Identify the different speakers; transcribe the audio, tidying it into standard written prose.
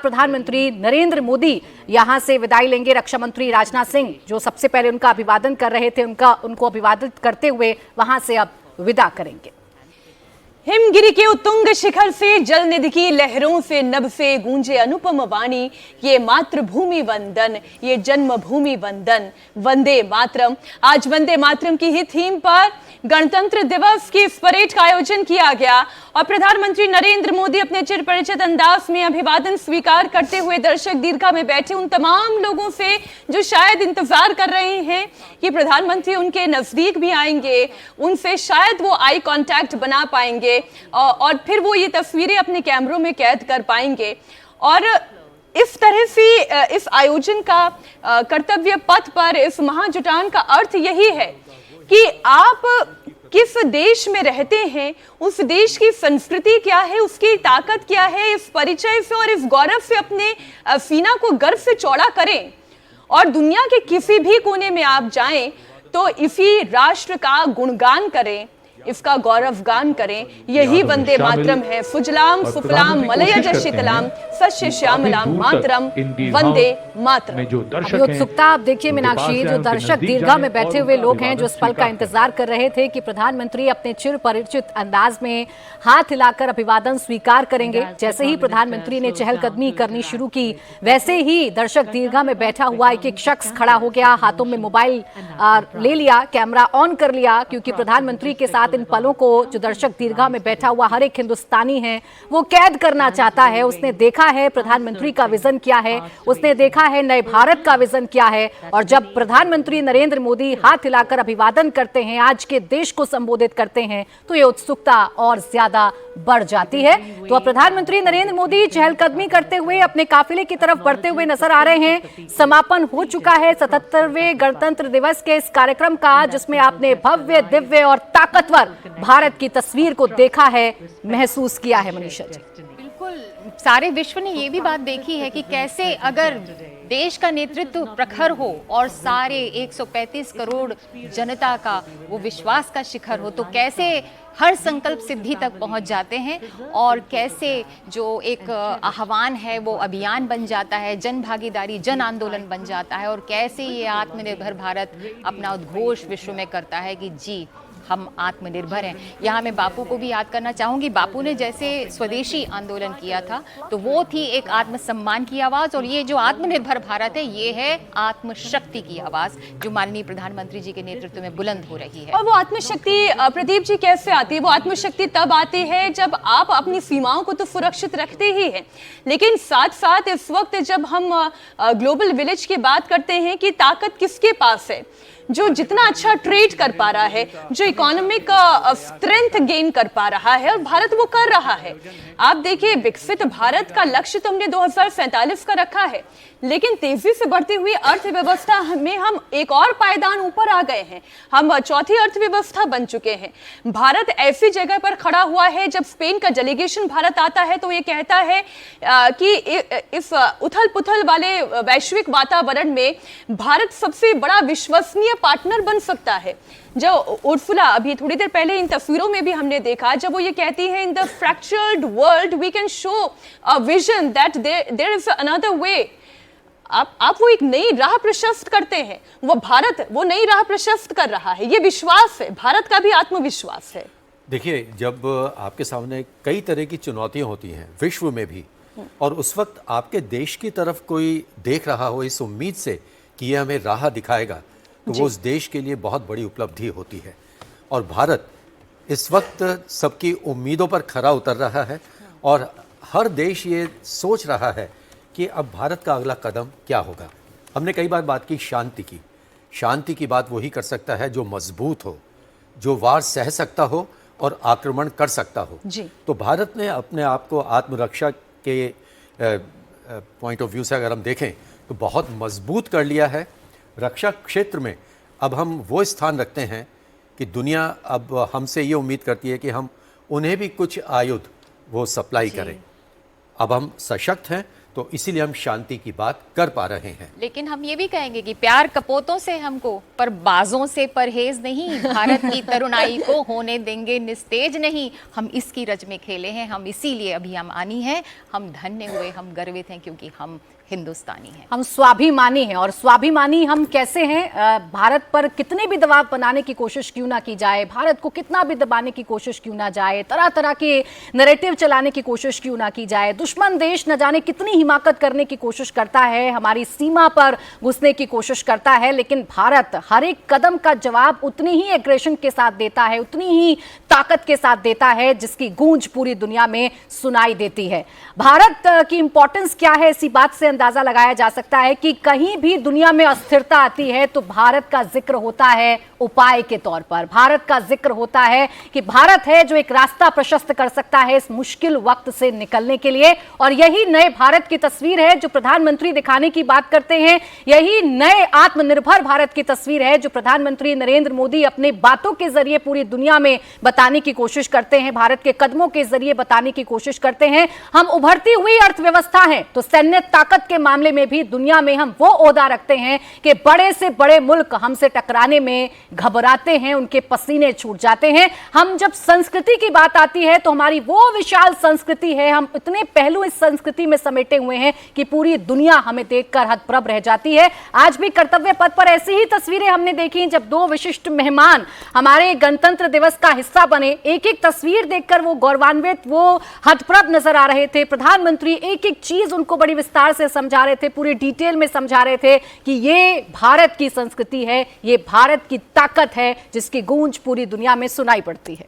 Speaker 1: प्रधानमंत्री नरेंद्र मोदी यहां से विदाई लेंगे। रक्षा मंत्री राजनाथ सिंह जो सबसे पहले उनका अभिवादन कर रहे थे, उनको अभिवादित करते हुए वहां से अब विदा करेंगे।
Speaker 2: हिमगिरी के उत्तुंग शिखर से जल निधि की लहरों से नभ से गूंजे अनुपम वाणी, ये मातृभूमि वंदन, ये जन्मभूमि वंदन, वंदे मातरम। आज वंदे मातरम की ही थीम पर गणतंत्र दिवस की इस परेड का आयोजन किया गया और प्रधानमंत्री नरेंद्र मोदी अपने चिर परिचित अंदाज में अभिवादन स्वीकार करते हुए दर्शक दीर्घा में बैठे उन तमाम लोगों से जो शायद इंतजार कर रहे हैं कि प्रधानमंत्री उनके नजदीक भी आएंगे, उनसे शायद वो आई कांटेक्ट बना पाएंगे और फिर वो ये तस्वीरें अपने कैमरों में कैद कर पाएंगे। और इस तरह से इस आयोजन का कर्तव्य पथ पर इस महाजुटान का अर्थ यही है कि आप किस देश में रहते हैं, उस देश की संस्कृति क्या है, उसकी ताकत क्या है, इस परिचय से और इस गौरव से अपने सीना को गर्व से चौड़ा करें और दुनिया के किसी भी कोने में आप जाएं तो इसी राष्ट्र का गुणगान करें, इसका गौरव गान करें। यही वंदे मातरम है। सुजलाम सुफलाम मलयज शीतलाम सस्य श्यामलाम मातरम वंदे मातरम।
Speaker 1: अभी उत्सुकता आप देखिए मीनाक्षी, जो दर्शक दीर्घा में बैठे हुए लोग हैं जो इस पल का इंतजार कर रहे थे कि प्रधानमंत्री अपने चिर परिचित अंदाज में हाथ हिलाकर अभिवादन स्वीकार करेंगे। जैसे ही प्रधानमंत्री ने चहलकदमी करनी शुरू की वैसे ही दर्शक दीर्घा में बैठा हुआ एक एक शख्स खड़ा हो गया, हाथों में मोबाइल ले लिया, कैमरा ऑन कर लिया, क्योंकि प्रधानमंत्री के साथ इन पलों को जो दर्शक दीर्घा में बैठा हुआ हर एक हिंदुस्तानी है वो कैद करना चाहता है। उसने देखा है प्रधानमंत्री का विजन क्या है, उसने देखा है नए भारत का विजन क्या है। और जब प्रधानमंत्री नरेंद्र मोदी हाथ हिलाकर अभिवादन करते हैं, आज के देश को संबोधित करते हैं, तो ये उत्सुकता और ज्यादा बढ़ जाती है। तो अब प्रधानमंत्री नरेंद्र मोदी चहलकदमी करते हुए अपने काफिले की तरफ बढ़ते हुए नजर आ रहे हैं। समापन हो चुका है 77वें गणतंत्र दिवस के इस कार्यक्रम का, जिसमें आपने भव्य, दिव्य और ताकतवर भारत की तस्वीर को देखा है, महसूस किया है। मनीषा जी,
Speaker 3: बिल्कुल, सारे विश्व ने ये भी बात देखी है कि कैसे अगर देश का नेतृत्व प्रखर हो और सारे 135 करोड़ जनता का वो विश्वास का शिखर हो, तो कैसे हर संकल्प सिद्धि तक पहुंच जाते हैं और कैसे जो एक आह्वान है वो अभियान बन जाता है, जन भागीदारी, जन आंदोलन बन जाता है और कैसे ये आत्मनिर्भर भारत अपना उद्घोष विश्व में करता है कि जी हम आत्मनिर्भर हैं। यहाँ मैं बापू को भी याद करना चाहूँगी। बापू ने जैसे स्वदेशी आंदोलन किया था तो वो थी एक आत्मसम्मान की आवाज़, और ये जो आत्मनिर्भर भारत है ये है आत्मशक्ति की आवाज़ जो माननीय प्रधानमंत्री जी के नेतृत्व में बुलंद हो रही है।
Speaker 2: और वो आत्मशक्ति प्रदीप जी कैसे आती है? वो आत्मशक्ति तब आती है जब आप अपनी सीमाओं को तो सुरक्षित रखते ही हैं, लेकिन साथ साथ इस वक्त जब हम ग्लोबल विलेज की बात करते हैं कि ताकत किसके पास है, जो जितना अच्छा ट्रेड कर पा रहा है, जो इकोनॉमिक स्ट्रेंथ गेन कर पा रहा है, और भारत वो कर रहा है। आप देखिए, विकसित भारत का लक्ष्य तो हमने 2047 का रखा है, लेकिन तेजी से बढ़ती हुई अर्थव्यवस्था में हम एक और पायदान ऊपर आ गए हैं। हम चौथी अर्थव्यवस्था बन चुके हैं। भारत ऐसी जगह पर खड़ा हुआ है, जब स्पेन का डेलीगेशन भारत आता है तो ये कहता है कि इस उथल पुथल वाले वैश्विक वातावरण में भारत सबसे बड़ा विश्वसनीय पार्टनर बन सकता है। जो उर्सुला अभी थोड़ी देर पहले इन तस्वीरों में भी हमने देखा, जब वो ये कहती है in the fractured world we can show a vision that there is another way. आप वो एक नई राह प्रशस्त करते हैं, वो भारत वो नई राह प्रशस्त कर रहा है। ये विश्वास है, भारत का भी आत्मविश्वास है।
Speaker 4: देखिए, जब आपके सामने कई तरह की चुनौतियां होती हैं विश्व में भी, और उस वक्त आपके देश की तरफ कोई देख रहा हो इस उम्मीद से कि ये हमें राह दिखाएगा, तो वो उस देश के लिए बहुत बड़ी उपलब्धि होती है। और भारत इस वक्त सबकी उम्मीदों पर खरा उतर रहा है और हर देश ये सोच रहा है कि अब भारत का अगला कदम क्या होगा। हमने कई बार बात की शांति की। शांति की बात वही कर सकता है जो मजबूत हो, जो वार सह सकता हो और आक्रमण कर सकता हो जी। तो भारत ने अपने आप को आत्मरक्षा के पॉइंट ऑफ व्यू से अगर हम देखें तो बहुत मजबूत कर लिया है। रक्षा क्षेत्र में अब हम वो स्थान रखते हैं कि दुनिया अब हमसे ये उम्मीद करती है कि हम उन्हें भी कुछ आयुध वो सप्लाई करें। अब हम सशक्त हैं, तो इसीलिए हम शांति की बात कर पा रहे हैं।
Speaker 3: लेकिन हम ये भी कहेंगे कि प्यार कपोतों से हमको, पर बाजों से परहेज नहीं। भारत की तरुणाई को होने देंगे निस्तेज नहीं। हम इसकी रज में खेले हैं, हम इसीलिए अभिमानी हैं, हम धन्य हुए, हम गर्वित हैं क्योंकि हम हिंदुस्तानी हैं,
Speaker 1: हम स्वाभिमानी हैं। और स्वाभिमानी हम कैसे हैं? भारत पर कितने भी दबाव बनाने की कोशिश क्यों ना की जाए, भारत को कितना भी दबाने की कोशिश क्यों ना जाए, तरह तरह के नैरेटिव चलाने की कोशिश क्यों ना की जाए, दुश्मन देश न जाने कितनी हिमाकत करने की कोशिश करता है, हमारी सीमा पर घुसने की कोशिश करता है, लेकिन भारत हर एक कदम का जवाब उतनी ही एग्रेशन के साथ देता है, उतनी ही ताकत के साथ देता है जिसकी गूंज पूरी दुनिया में सुनाई देती है। भारत की इंपॉर्टेंस क्या है, इसी बात से अंदाजा लगाया जा सकता है कि कहीं भी दुनिया में अस्थिरता आती है तो भारत का जिक्र होता है उपाय के तौर पर। भारत का जिक्र होता है कि भारत है जो एक रास्ता प्रशस्त कर सकता है इस मुश्किल वक्त से निकलने के लिए। और यही नए भारत की तस्वीर है जो प्रधानमंत्री दिखाने की बात करते हैं, यही नए आत्मनिर्भर भारत की तस्वीर है जो प्रधानमंत्री नरेंद्र मोदी अपने बातों के जरिए पूरी दुनिया में बताने की कोशिश करते हैं, भारत के कदमों के जरिए बताने की कोशिश करते हैं। हम उभरती हुई अर्थव्यवस्था हैं तो सैन्य ताकत के मामले में भी दुनिया में हम वो ओहदा रखते हैं कि बड़े से बड़े मुल्क हमसे टकराने में घबराते हैं, उनके पसीने छूट जाते हैं। हम जब संस्कृति की बात आती है तो हमारी वो विशाल संस्कृति है, हम इतने पहलू इस संस्कृति में समेटे हुए हैं कि पूरी दुनिया हमें देखकर हतप्रभ रह जाती है। आज भी कर्तव्य पथ पर ऐसी ही तस्वीरें हमने देखी जब दो विशिष्ट मेहमान हमारे गणतंत्र दिवस का हिस्सा बने। एक एक तस्वीर देखकर वो गौरवान्वित, वो हतप्रभ नजर आ रहे थे। प्रधानमंत्री एक एक चीज उनको बड़ी विस्तार से समझा रहे थे, पूरी डिटेल में समझा रहे थे कि ये भारत की संस्कृति है, ये भारत की ताकत है जिसकी गूंज पूरी दुनिया में सुनाई पड़ती है।